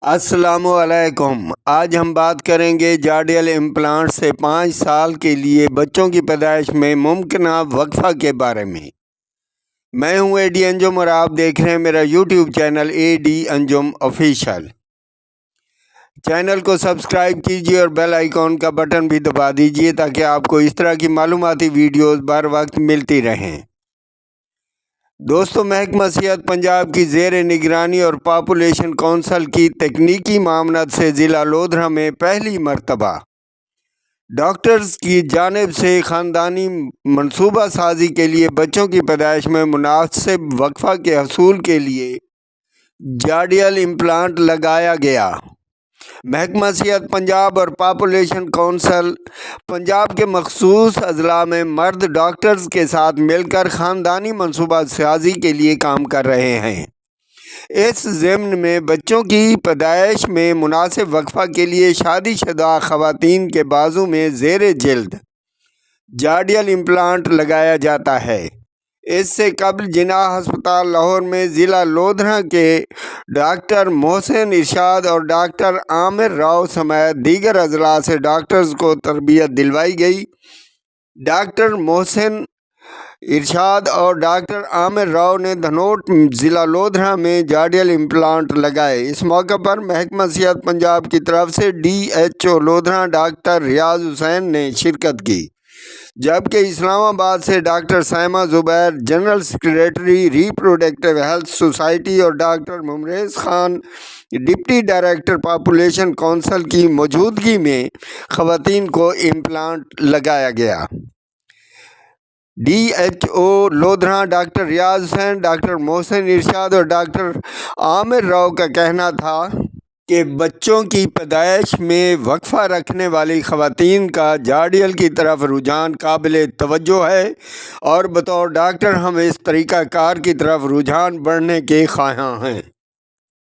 السلام علیکم۔ آج ہم بات کریں گے جارڈیل امپلانٹ سے 5 سال کے لیے بچوں کی پیدائش میں ممکنہ وقفہ کے بارے میں۔ میں ہوں اے ڈی انجم اور آپ دیکھ رہے ہیں میرا یوٹیوب چینل اے ڈی انجم آفیشیل۔ چینل کو سبسکرائب کیجیے اور بیل آئیکن کا بٹن بھی دبا دیجیے تاکہ آپ کو اس طرح کی معلوماتی ویڈیوز بر وقت ملتی رہیں۔ دوستو، محکمہ صحت پنجاب کی زیر نگرانی اور پاپولیشن کونسل کی تکنیکی معاونت سے ضلع لودھرا میں پہلی مرتبہ ڈاکٹرز کی جانب سے خاندانی منصوبہ سازی کے لیے بچوں کی پیدائش میں مناسب وقفہ کے حصول کے لیے جارڈیل امپلانٹ لگایا گیا۔ محکمہ صحت پنجاب اور پاپولیشن کونسل پنجاب کے مخصوص اضلاع میں مرد ڈاکٹرز کے ساتھ مل کر خاندانی منصوبہ سازی کے لیے کام کر رہے ہیں۔ اس ضمن میں بچوں کی پیدائش میں مناسب وقفہ کے لیے شادی شدہ خواتین کے بازو میں زیر جلد جارڈیل امپلانٹ لگایا جاتا ہے۔ اس سے قبل جناح ہسپتال لاہور میں ضلع لودھرا کے ڈاکٹر محسن ارشاد اور ڈاکٹر عامر راؤ سمیت دیگر اضلاع سے ڈاکٹرز کو تربیت دلوائی گئی۔ ڈاکٹر محسن ارشاد اور ڈاکٹر عامر راؤ نے دھنوٹ ضلع لودھرا میں جارڈیل امپلانٹ لگائے۔ اس موقع پر محکمہ صحت پنجاب کی طرف سے D H O Lodhra doctor Riaz Hussain نے شرکت کی، جبکہ اسلام آباد سے doctor Saima Zubair general secretary reproductive health society اور doctor Mumriz Khan deputy director population council کی موجودگی میں خواتین کو امپلانٹ لگایا گیا۔ D H O Lodhra doctor Riaz Hussain, doctor Mohsin Irshad اور ڈاکٹر عامر راؤ کا کہنا تھا کہ بچوں کی پیدائش میں وقفہ رکھنے والی خواتین کا جارڈیل کی طرف رجحان قابل توجہ ہے اور بطور ڈاکٹر ہم اس طریقہ کار کی طرف رجحان بڑھنے کے خواہاں ہیں۔